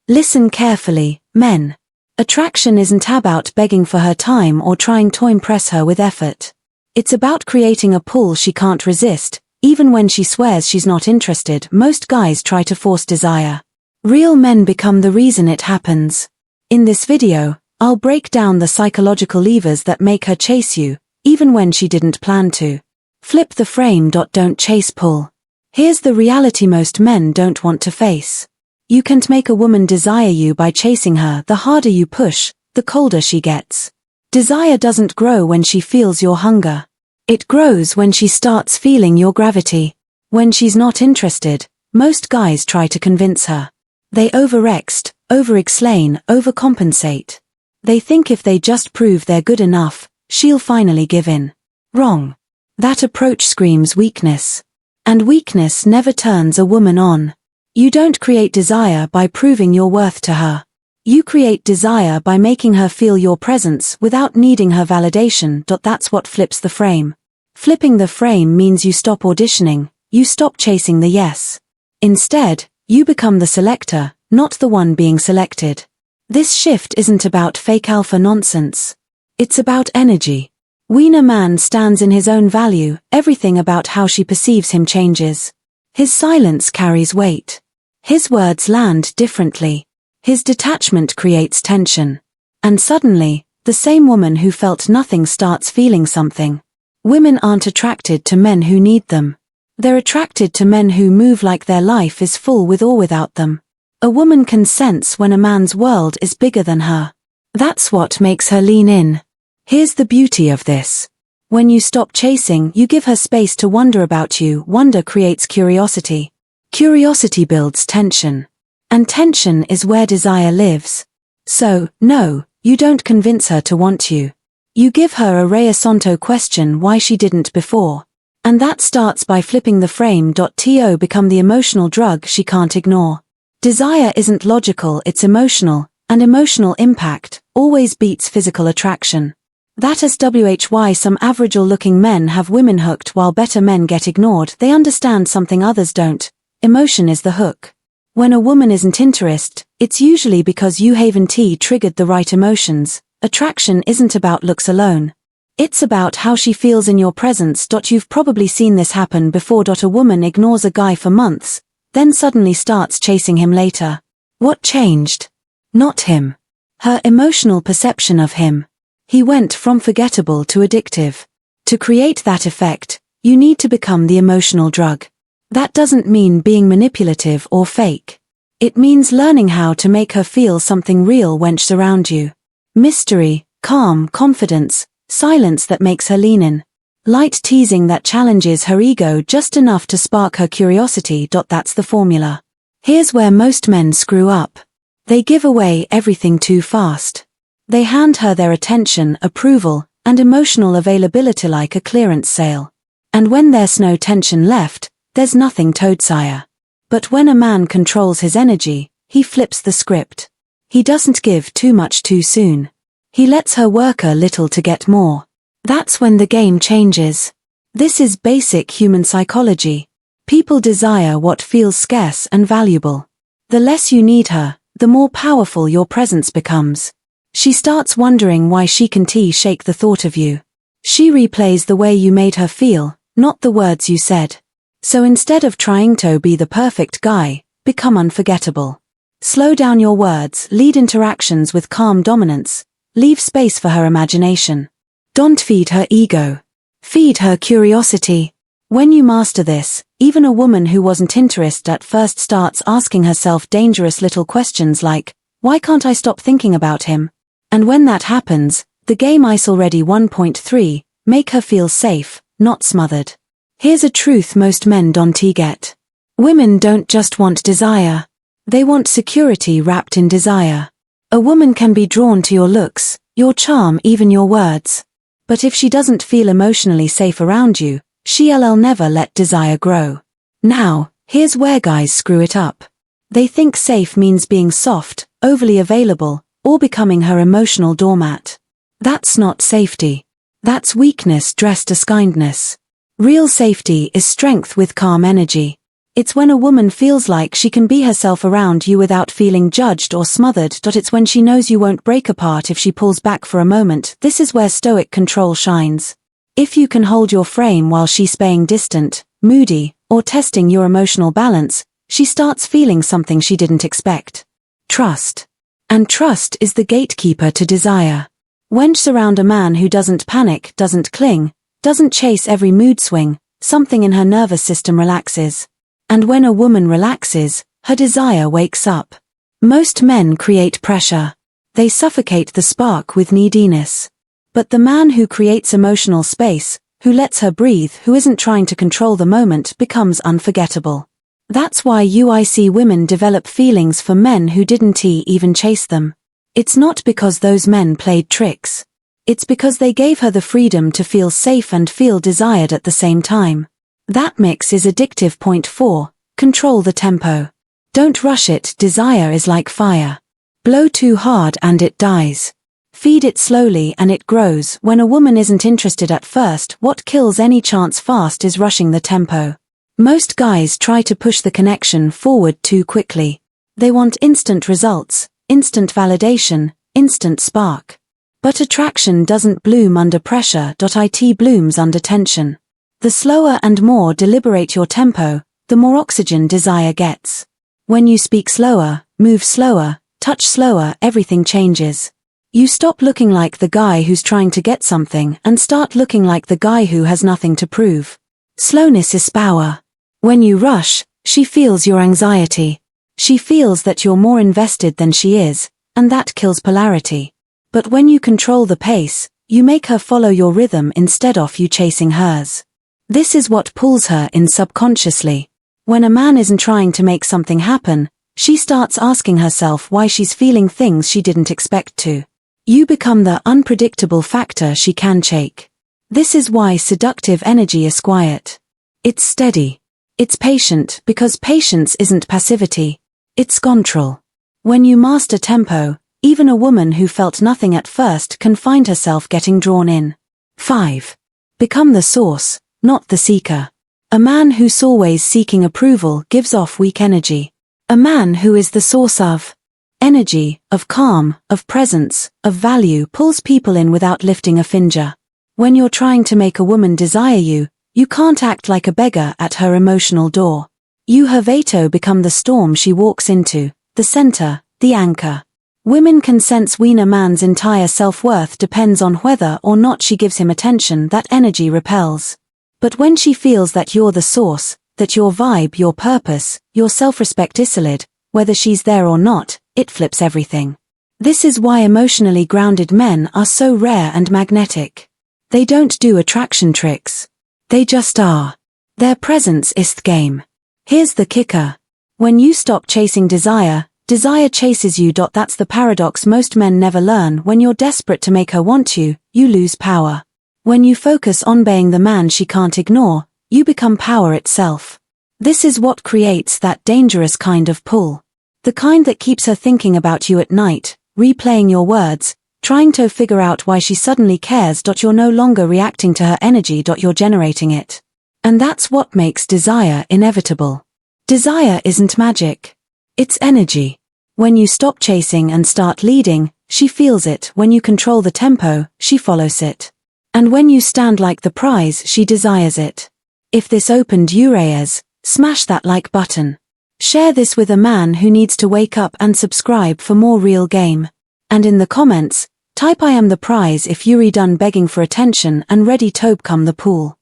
Listen carefully, men. Attraction isn't about begging for her time or trying to impress her with effort. It's about creating a pull she can't resist, even when she swears she's not interested. Most guys try to force desire. Real men become the reason it happens. In this video, I'll break down the psychological levers that make her chase you, even when she didn't plan to. Flip the frame. Don't chase, pull. Here's the reality most men don't want to face. You can't make a woman desire you by chasing her. The harder you push, the colder she gets. Desire doesn't grow when she feels your hunger. It grows when she starts feeling your gravity. When she's not interested, most guys try to convince her. They overextend, over-explain, overcompensate. They think if they just prove they're good enough, she'll finally give in. Wrong. That approach screams weakness. And weakness never turns a woman on. You don't create desire by proving your worth to her. You create desire by making her feel your presence without needing her validation. That's what flips the frame. Flipping the frame means you stop auditioning, you stop chasing the yes. Instead, you become the selector, not the one being selected. This shift isn't about fake alpha nonsense. It's about energy. When a man stands in his own value, everything about how she perceives him changes. His silence carries weight. His words land differently. His detachment creates tension. And suddenly, the same woman who felt nothing starts feeling something. Women aren't attracted to men who need them. They're attracted to men who move like their life is full with or without them. A woman can sense when a man's world is bigger than her. That's what makes her lean in. Here's the beauty of this. When you stop chasing, you give her space to wonder about you. Wonder creates curiosity. Curiosity builds tension. And tension is where desire lives. So, no, you don't convince her to want you. You give her a reasonto question why she didn't before. And that starts by flipping the frame. To become the emotional drug she can't ignore. Desire isn't logical, it's emotional, and emotional impact always beats physical attraction. That's why some average-looking men have women hooked while better men get ignored. They understand something others don't. Emotion is the hook. When a woman isn't interested, it's usually because you haven't triggered the right emotions. Attraction isn't about looks alone. It's about how she feels in your presence. You've probably seen this happen before. A woman ignores a guy for months, then suddenly starts chasing him later. What changed? Not him. Her emotional perception of him. He went from forgettable to addictive. To create that effect, you need to become the emotional drug. That doesn't mean being manipulative or fake. It means learning how to make her feel something real when she's around you. Mystery, calm, confidence, silence that makes her lean in. Light teasing that challenges her ego just enough to spark her curiosity. That's the formula. Here's where most men screw up. They give away everything too fast. They hand her their attention, approval, and emotional availability like a clearance sale. And when there's no tension left, there's nothing to desire. But when a man controls his energy, he flips the script. He doesn't give too much too soon. He lets her work a little to get more. That's when the game changes. This is basic human psychology. People desire what feels scarce and valuable. The less you need her, the more powerful your presence becomes. She starts wondering why she can't shake the thought of you. She replays the way you made her feel, not the words you said. So instead of trying to be the perfect guy, become unforgettable. Slow down your words, lead interactions with calm dominance, leave space for her imagination. Don't feed her ego. Feed her curiosity. When you master this, even a woman who wasn't interested at first starts asking herself dangerous little questions like, why can't I stop thinking about him? And when that happens, the game is already 1.3, make her feel safe, not smothered. Here's a truth most men don't get. Women don't just want desire. They want security wrapped in desire. A woman can be drawn to your looks, your charm, even your words. But if she doesn't feel emotionally safe around you, she'll never let desire grow. Now, here's where guys screw it up. They think safe means being soft, overly available, or becoming her emotional doormat. That's not safety. That's weakness dressed as kindness. Real safety is strength with calm energy. It's when a woman feels like she can be herself around you without feeling judged or smothered. It's when she knows you won't break apart if she pulls back for a moment. This is where Stoic control shines. If you can hold your frame while she's staying distant, moody, or testing your emotional balance, she starts feeling something she didn't expect. Trust. And trust is the gatekeeper to desire. When surround a man who doesn't panic, doesn't cling, doesn't chase every mood swing, something in her nervous system relaxes. And when a woman relaxes, her desire wakes up. Most men create pressure. They suffocate the spark with neediness. But the man who creates emotional space, who lets her breathe, who isn't trying to control the moment, becomes unforgettable. That's why you see women develop feelings for men who didn't even chase them. It's not because those men played tricks. It's because they gave her the freedom to feel safe and feel desired at the same time. That mix is addictive. Point 4. Control the tempo. Don't rush it. Desire is like fire. Blow too hard and it dies. Feed it slowly and it grows. When a woman isn't interested at first, what kills any chance fast is rushing the tempo. Most guys try to push the connection forward too quickly. They want instant results, instant validation, instant spark. But attraction doesn't bloom under pressure. It blooms under tension. The slower and more deliberate your tempo, the more oxygen desire gets. When you speak slower, move slower, touch slower, everything changes. You stop looking like the guy who's trying to get something and start looking like the guy who has nothing to prove. Slowness is power. When you rush, she feels your anxiety. She feels that you're more invested than she is, and that kills polarity. But when you control the pace, you make her follow your rhythm instead of you chasing hers. This is what pulls her in subconsciously. When a man isn't trying to make something happen, she starts asking herself why she's feeling things she didn't expect to. You become the unpredictable factor she can shake. This is why seductive energy is quiet. It's steady. It's patient, because patience isn't passivity. It's control. When you master tempo, even a woman who felt nothing at first can find herself getting drawn in. 5. Become the source, not the seeker. A man who's always seeking approval gives off weak energy. A man who is the source of energy, of calm, of presence, of value pulls people in without lifting a finger. When you're trying to make a woman desire you, you can't act like a beggar at her emotional door. You, her veto, become the storm she walks into, the center, the anchor. Women can sense when a man's entire self-worth depends on whether or not she gives him attention. That energy repels. But when she feels that you're the source, that your vibe, your purpose, your self-respect is solid, whether she's there or not, it flips everything. This is why emotionally grounded men are so rare and magnetic. They don't do attraction tricks. They just are. Their presence is the game. Here's the kicker. When you stop chasing desire, desire chases you. That's the paradox most men never learn. When you're desperate to make her want you, you lose power. When you focus on being the man she can't ignore, you become power itself. This is what creates that dangerous kind of pull. The kind that keeps her thinking about you at night, replaying your words, trying to figure out why she suddenly cares. You're no longer reacting to her energy. You're generating it. And that's what makes desire inevitable. Desire isn't magic. It's energy. When you stop chasing and start leading, she feels it. When you control the tempo, she follows it. And when you stand like the prize, she desires it. If this opened your ears, smash that like button. Share this with a man who needs to wake up and subscribe for more real game. And in the comments, type I am the prize if you're done begging for attention and ready to come the pool.